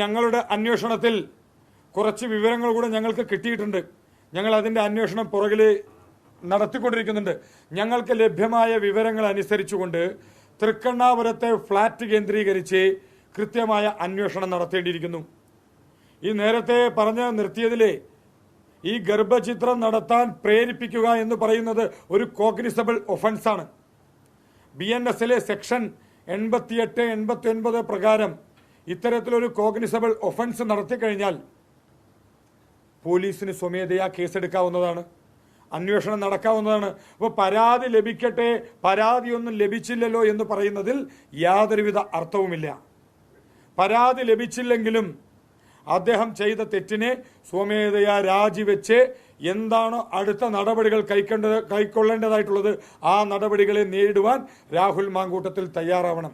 ഞങ്ങളുടെ അന്വേഷണത്തിൽ കുറച്ച് വിവരങ്ങൾ കൂടെ ഞങ്ങൾക്ക് കിട്ടിയിട്ടുണ്ട്. ഞങ്ങൾ അതിൻ്റെ അന്വേഷണം പുറകിൽ നടത്തിക്കൊണ്ടിരിക്കുന്നുണ്ട്. ഞങ്ങൾക്ക് ലഭ്യമായ വിവരങ്ങൾ അനുസരിച്ചുകൊണ്ട് തൃക്കണ്ണാപുരത്തെ ഫ്ളാറ്റ് കേന്ദ്രീകരിച്ച് കൃത്യമായ അന്വേഷണം നടത്തേണ്ടിയിരിക്കുന്നു. ഈ നേരത്തെ പറഞ്ഞ് നിർത്തിയതിലെ ഈ ഗർഭചിത്രം നടത്താൻ പ്രേരിപ്പിക്കുക എന്ന് പറയുന്നത് ഒരു കോഗ്നിസബിൾ ഒഫൻസാണ്. BNS-ലെ സെക്ഷൻ 88, 89 പ്രകാരം ഇത്തരത്തിലൊരു കോഗ്നിസബിൾ ഒഫൻസ് നടത്തിക്കഴിഞ്ഞാൽ പോലീസിന് സ്വമേധയാ കേസെടുക്കാവുന്നതാണ്, അന്വേഷണം നടക്കാവുന്നതാണ്. അപ്പോൾ പരാതി ലഭിക്കട്ടെ, പരാതിയൊന്നും ലഭിച്ചില്ലല്ലോ എന്ന് പറയുന്നതിൽ യാതൊരുവിധ അർത്ഥവുമില്ല. പരാതി ലഭിച്ചില്ലെങ്കിലും അദ്ദേഹം ചെയ്ത തെറ്റിനെ സ്വമേധയാ രാജിവെച്ച് എന്താണ് അടുത്ത നടപടികൾ കൈക്കൊള്ളേണ്ടതായിട്ടുള്ളത് ആ നടപടികളെ നേരിടുവാൻ രാഹുൽ മാങ്കൂട്ടത്തിൽ തയ്യാറാവണം.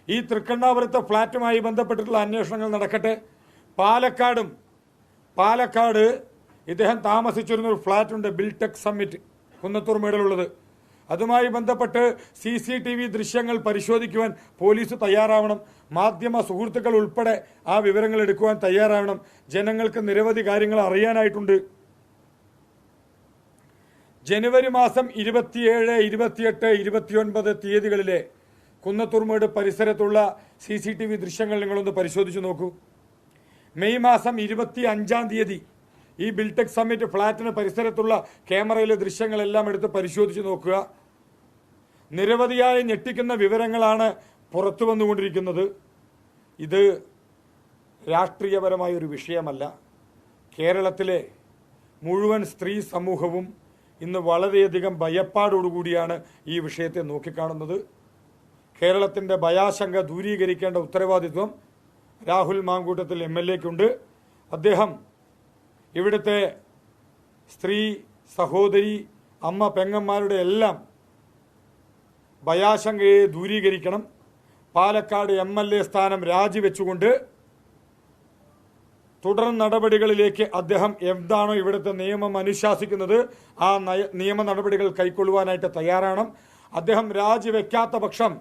ഈ തൃക്കണ്ണാപുരത്തെ ഫ്ളാറ്റുമായി ബന്ധപ്പെട്ടിട്ടുള്ള അന്വേഷണങ്ങൾ നടക്കട്ടെ. പാലക്കാട് ഇദ്ദേഹം താമസിച്ചിരുന്നൊരു ഫ്ളാറ്റുണ്ട്, ബിൽടെക് സമ്മിറ്റ്, കുന്നത്തൂർ മേടിലുള്ളത്. അതുമായി ബന്ധപ്പെട്ട് CCTV ദൃശ്യങ്ങൾ പരിശോധിക്കുവാൻ പോലീസ് തയ്യാറാവണം. മാധ്യമ സുഹൃത്തുക്കൾ ഉൾപ്പെടെ ആ വിവരങ്ങൾ എടുക്കുവാൻ തയ്യാറാവണം. ജനങ്ങൾക്ക് നിരവധി കാര്യങ്ങൾ അറിയാനായിട്ടുണ്ട്. ജനുവരി മാസം 27, 28, 29 തീയതികളിലെ കുന്നത്തൂർമേട് പരിസരത്തുള്ള CCTV ദൃശ്യങ്ങൾ നിങ്ങളൊന്ന് പരിശോധിച്ച് നോക്കൂ. മെയ് മാസം 25-ാം തീയതി ഈ ബിൽടെക് സമ്മിറ്റ് ഫ്ളാറ്റിന് പരിസരത്തുള്ള ക്യാമറയിലെ ദൃശ്യങ്ങളെല്ലാം എടുത്ത് പരിശോധിച്ച് നോക്കുക. നിരവധിയായ ഞെട്ടിക്കുന്ന വിവരങ്ങളാണ് പുറത്തു വന്നുകൊണ്ടിരിക്കുന്നത്. ഇത് രാഷ്ട്രീയപരമായ ഒരു വിഷയമല്ല. കേരളത്തിലെ മുഴുവൻ സ്ത്രീ സമൂഹവും ഇന്ന് വളരെയധികം ഭയപ്പാടോടുകൂടിയാണ് ഈ വിഷയത്തെ നോക്കിക്കാണുന്നത്. കേരളത്തിൻ്റെ ഭയാശങ്ക ദൂരീകരിക്കേണ്ട ഉത്തരവാദിത്വം രാഹുൽ മാങ്കൂട്ടത്തിൽ MLA-ക്കുണ്ട്. അദ്ദേഹം ഇവിടുത്തെ സ്ത്രീ സഹോദരി, അമ്മ, പെങ്ങന്മാരുടെ എല്ലാം ഭയാശങ്കയെ ദൂരീകരിക്കണം. പാലക്കാട് MLA സ്ഥാനം രാജിവെച്ചുകൊണ്ട് തുടർ നടപടികളിലേക്ക് അദ്ദേഹം എന്താണോ ഇവിടുത്തെ നിയമം അനുശാസിക്കുന്നത് ആ നിയമ നടപടികൾ കൈക്കൊള്ളുവാനായിട്ട് തയ്യാറാണ്. അദ്ദേഹം രാജിവെക്കാത്ത പക്ഷം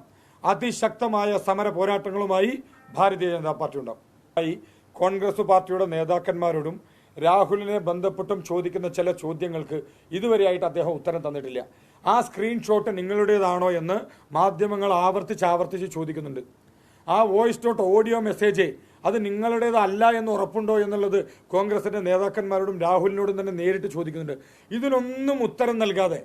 അതിശക്തമായ സമര പോരാട്ടങ്ങളുമായി ഭാരതീയ ജനതാ പാർട്ടി ഉണ്ടാകും. കോൺഗ്രസ് പാർട്ടിയുടെ നേതാക്കന്മാരോടും രാഹുലിനെ ബന്ധപ്പെട്ടും ചോദിക്കുന്ന ചില ചോദ്യങ്ങൾക്ക് ഇതുവരെയായിട്ട് അദ്ദേഹം ഉത്തരം തന്നിട്ടില്ല. ആ സ്ക്രീൻഷോട്ട് നിങ്ങളുടേതാണോ എന്ന് മാധ്യമങ്ങൾ ആവർത്തിച്ച് ചോദിക്കുന്നുണ്ട്. ആ വോയിസ് നോട്ട്, ഓഡിയോ മെസ്സേജ് അത് നിങ്ങളുടേതല്ല എന്ന് ഉറപ്പുണ്ടോ എന്നുള്ളത് കോൺഗ്രസിൻ്റെ നേതാക്കന്മാരോടും രാഹുലിനോടും തന്നെ നേരിട്ട് ചോദിക്കുന്നുണ്ട്. ഇതിനൊന്നും ഉത്തരം നൽകാതെ,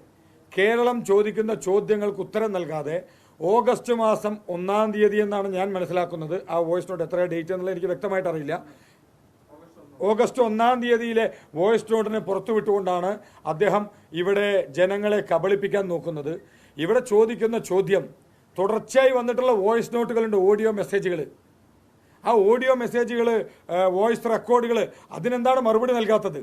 കേരളം ചോദിക്കുന്ന ചോദ്യങ്ങൾക്ക് ഉത്തരം നൽകാതെ ഓഗസ്റ്റ് മാസം 1-ാം തീയതി എന്നാണ് ഞാൻ മനസ്സിലാക്കുന്നത്. ആ വോയിസ് നോട്ട് എത്ര ഡേറ്റ് എന്നുള്ളത് എനിക്ക് വ്യക്തമായിട്ട് അറിയില്ല. ഓഗസ്റ്റ് 1-ാം തീയതിയിലെ വോയിസ് നോട്ടിനെ പുറത്തുവിട്ടുകൊണ്ടാണ് അദ്ദേഹം ഇവിടെ ജനങ്ങളെ കബളിപ്പിക്കാൻ നോക്കുന്നത്. ഇവിടെ ചോദിക്കുന്ന ചോദ്യം, തുടർച്ചയായി വന്നിട്ടുള്ള വോയിസ് നോട്ടുകളുണ്ട്, ഓഡിയോ മെസ്സേജുകൾ. ആ ഓഡിയോ മെസ്സേജുകൾ, വോയിസ് റെക്കോർഡുകൾ, അതിനെന്താണ് മറുപടി നൽകാത്തത്?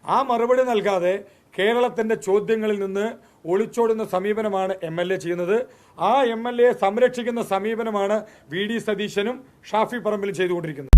ആ മറുപടി നൽകാതെ കേരളത്തിൻ്റെ ചോദ്യങ്ങളിൽ നിന്ന് ഒളിച്ചോടുന്ന സമീപനമാണ് MLA ചെയ്യുന്നത്. ആ MLA സംരക്ഷിക്കുന്ന സമീപനമാണ് VD സതീശനും ഷാഫി പറമ്പിലും ചെയ്തുകൊണ്ടിരിക്കുന്നത്.